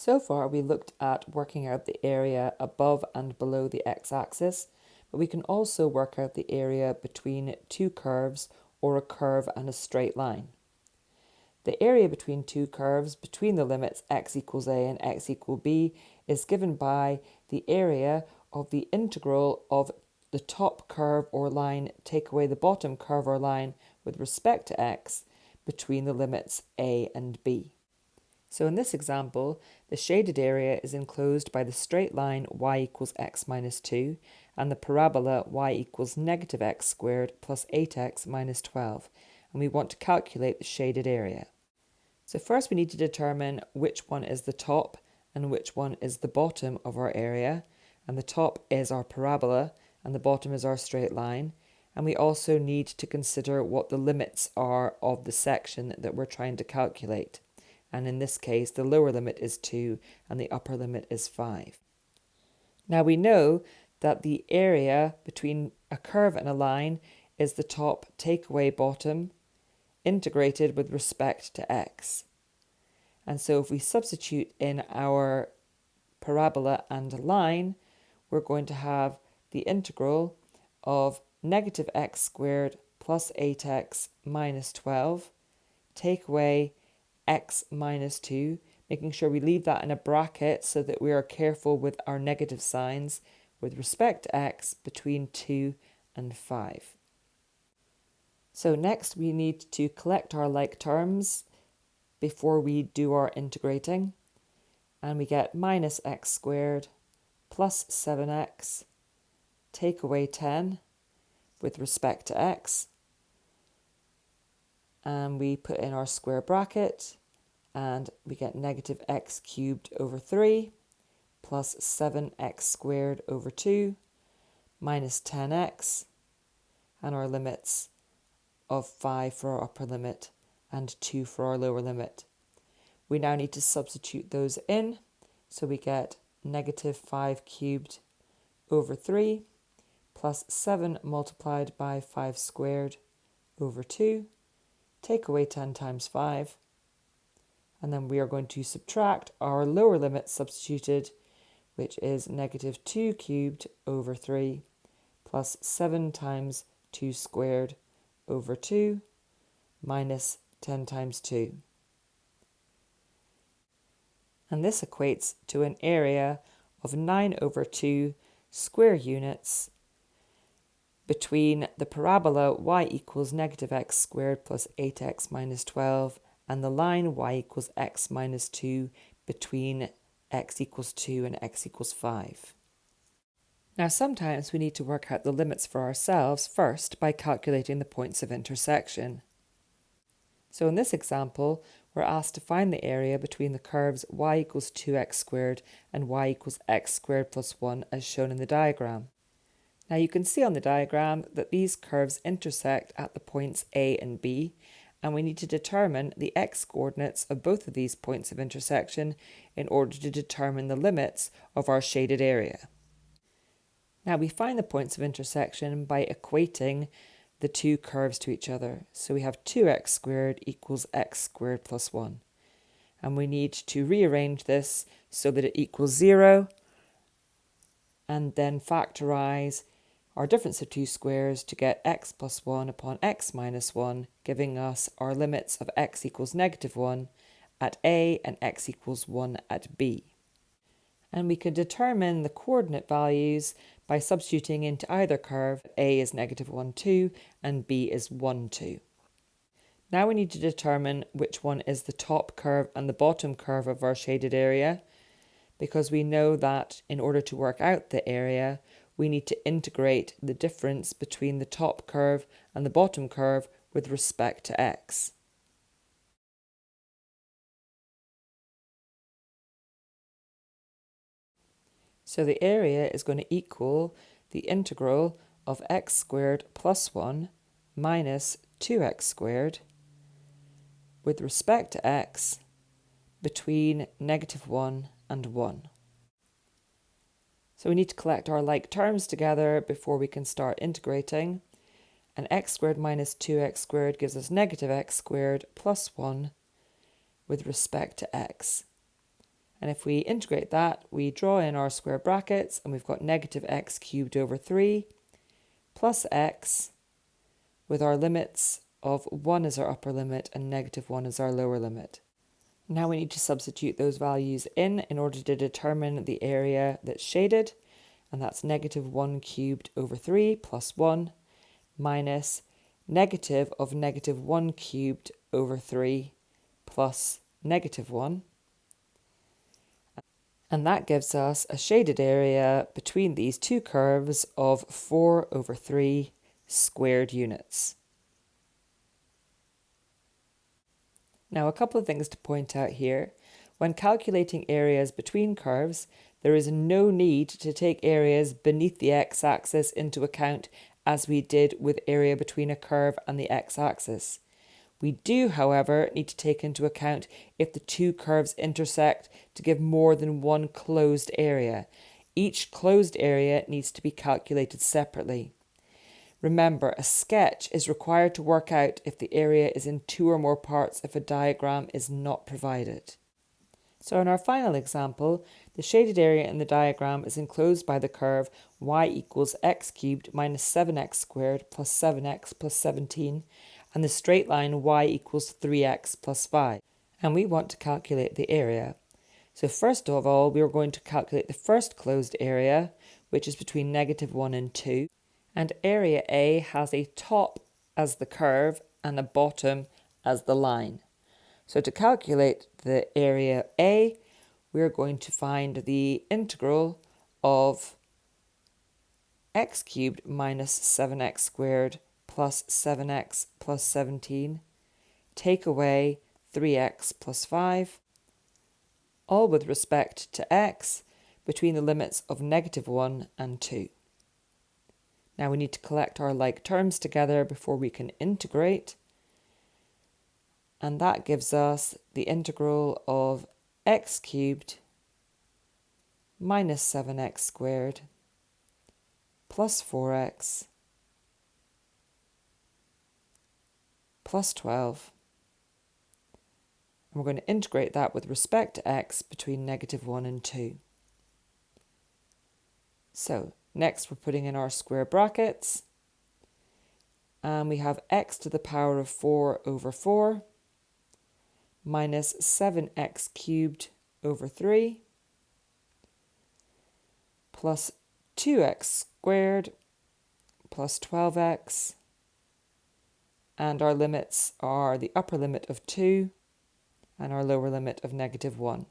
So far, we looked at working out the area above and below the x-axis, but we can also work out the area between two curves or a curve and a straight line. The area between two curves between the limits x equals a and x equals b is given by the area of the integral of the top curve or line take away the bottom curve or line with respect to x between the limits a and b. So in this example, the shaded area is enclosed by the straight line y equals x minus 2 and the parabola y equals negative x squared plus 8x minus 12, and we want to calculate the shaded area. So first we need to determine which one is the top and which one is the bottom of our area, and the top is our parabola and the bottom is our straight line, and we also need to consider what the limits are of the section that we're trying to calculate. And in this case, the lower limit is 2 and the upper limit is 5. Now we know that the area between a curve and a line is the top take away bottom integrated with respect to x. And so if we substitute in our parabola and line, we're going to have the integral of negative x squared plus 8x minus 12 take away x minus 2, making sure we leave that in a bracket so that we are careful with our negative signs with respect to x between 2 and 5. So next we need to collect our like terms before we do our integrating, and we get minus x squared plus 7x take away 10 with respect to x, and we put in our square bracket and we get negative x cubed over 3 plus 7x squared over 2 minus 10x, and our limits of 5 for our upper limit and 2 for our lower limit. We now need to substitute those in, so we get negative 5 cubed over 3 plus 7 multiplied by 5 squared over 2, take away 10 times 5, and then we are going to subtract our lower limit substituted, which is negative 2 cubed over 3 plus 7 times 2 squared over 2 minus 10 times 2. And this equates to an area of 9 over 2 square units between the parabola y equals negative x squared plus 8x minus 12 and the line y equals x minus 2 between x equals 2 and x equals 5. Now sometimes we need to work out the limits for ourselves first by calculating the points of intersection. So in this example, we're asked to find the area between the curves y equals 2x squared and y equals x squared plus 1 as shown in the diagram. Now you can see on the diagram that these curves intersect at the points A and B, and we need to determine the x-coordinates of both of these points of intersection in order to determine the limits of our shaded area. Now we find the points of intersection by equating the two curves to each other. So we have 2x squared equals x squared plus 1. And we need to rearrange this so that it equals 0 and then factorize our difference of two squares to get x plus 1 upon x minus 1, giving us our limits of x equals negative 1 at A and x equals 1 at B. And we can determine the coordinate values by substituting into either curve. A is negative 1, 2 and B is 1, 2. Now we need to determine which one is the top curve and the bottom curve of our shaded area, because we know that in order to work out the area, we need to integrate the difference between the top curve and the bottom curve with respect to x. So the area is going to equal the integral of x squared plus 1 minus 2x squared with respect to x between negative 1 and 1. So we need to collect our like terms together before we can start integrating. And x squared minus 2x squared gives us negative x squared plus 1 with respect to x. And if we integrate that, we draw in our square brackets and we've got negative x cubed over 3 plus x with our limits of 1 as our upper limit and negative 1 as our lower limit. Now we need to substitute those values in order to determine the area that's shaded, and that's negative 1 cubed over 3 plus 1 minus negative of negative 1 cubed over 3 plus negative 1. And that gives us a shaded area between these two curves of 4 over 3 squared units. Now, a couple of things to point out here. When calculating areas between curves, there is no need to take areas beneath the x-axis into account as we did with area between a curve and the x-axis. We do, however, need to take into account if the two curves intersect to give more than one closed area. Each closed area needs to be calculated separately. Remember, a sketch is required to work out if the area is in two or more parts if a diagram is not provided. So in our final example, the shaded area in the diagram is enclosed by the curve y equals x cubed minus 7x squared plus 7x plus 17, and the straight line y equals 3x plus 5. And we want to calculate the area. So first of all, we are going to calculate the first closed area, which is between negative 1 and 2. And area A has a top as the curve and a bottom as the line. So to calculate the area A, we're going to find the integral of x cubed minus 7x squared plus 7x plus 17, take away 3x plus 5, all with respect to x between the limits of negative 1 and 2. Now we need to collect our like terms together before we can integrate, and that gives us the integral of x cubed minus 7x squared plus 4x plus 12. And we're going to integrate that with respect to x between negative 1 and 2. So next we're putting in our square brackets, and we have x to the power of 4 over 4 minus 7x cubed over 3 plus 2x squared plus 12x, and our limits are the upper limit of 2 and our lower limit of negative 1.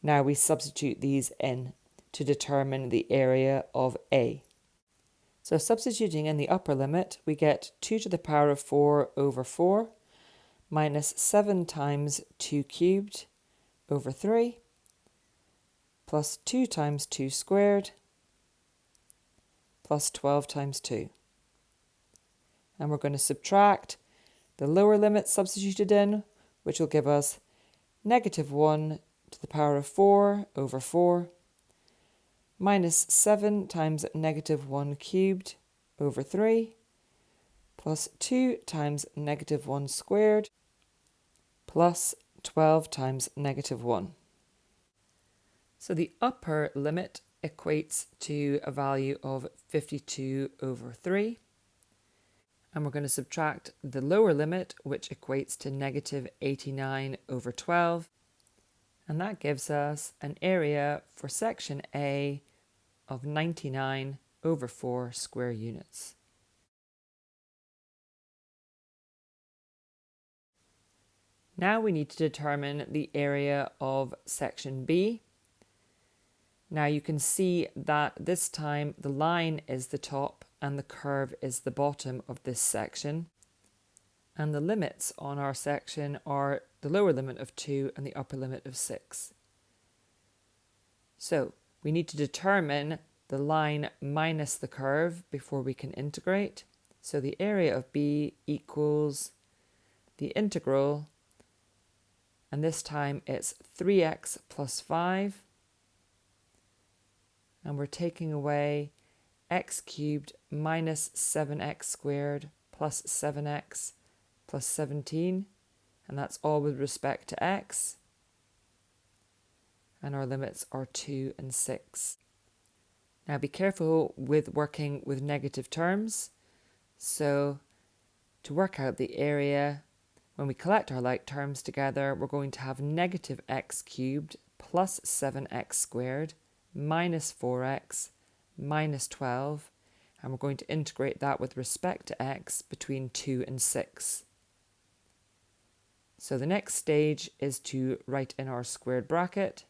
Now we substitute these in to determine the area of A. So substituting in the upper limit, we get 2 to the power of 4 over 4 minus 7 times 2 cubed over 3 plus 2 times 2 squared plus 12 times 2. And we're going to subtract the lower limit substituted in, which will give us negative 1 to the power of 4 over 4 minus 7 times negative 1 cubed over 3 plus 2 times negative 1 squared plus 12 times negative 1. So the upper limit equates to a value of 52 over 3. And we're going to subtract the lower limit, which equates to negative 89 over 12. And that gives us an area for section A of 99 over 4 square units. Now we need to determine the area of section B. Now you can see that this time the line is the top and the curve is the bottom of this section. And the limits on our section are the lower limit of 2 and the upper limit of 6. So we need to determine the line minus the curve before we can integrate. So the area of B equals the integral, and this time it's 3x plus 5, and we're taking away x cubed minus 7x squared plus 7x plus 17, and that's all with respect to x. and our limits are 2 and 6. Now be careful with working with negative terms. So to work out the area, when we collect our like terms together, we're going to have negative x cubed plus 7x squared minus 4x minus 12, and we're going to integrate that with respect to x between 2 and 6. So the next stage is to write in our squared bracket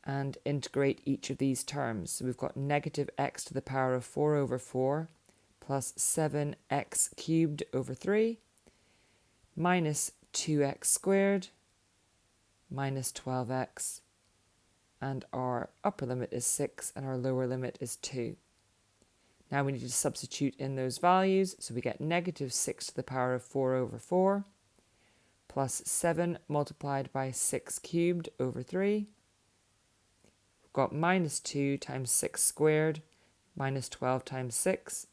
and integrate each of these terms. So we've got negative x to the power of 4 over 4 plus 7x cubed over 3 minus 2x squared minus 12x, and our upper limit is 6 and our lower limit is 2. Now we need to substitute in those values, so we get negative 6 to the power of 4 over 4 plus 7 multiplied by 6 cubed over 3. We've got minus 2 times 6 squared minus 12 times 6,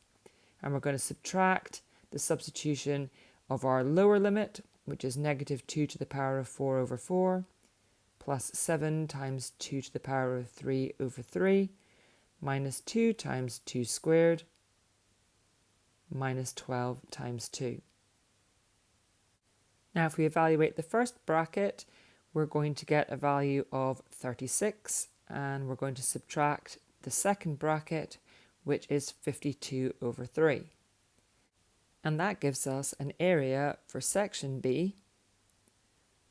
and we're going to subtract the substitution of our lower limit, which is negative 2 to the power of 4 over 4 plus 7 times 2 to the power of 3 over 3 minus 2 times 2 squared minus 12 times 2. Now if we evaluate the first bracket, we're going to get a value of 36, and we're going to subtract the second bracket, which is 52 over 3. And that gives us an area for section B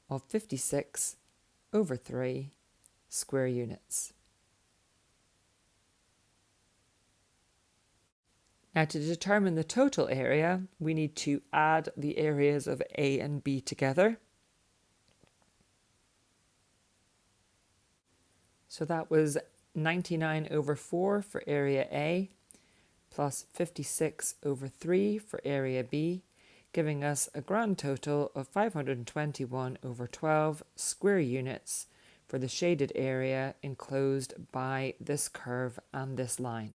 of 56 over 3 square units. Now to determine the total area, we need to add the areas of A and B together. So that was 99 over 4 for area A, plus 56 over 3 for area B, giving us a grand total of 521 over 12 square units for the shaded area enclosed by this curve and this line.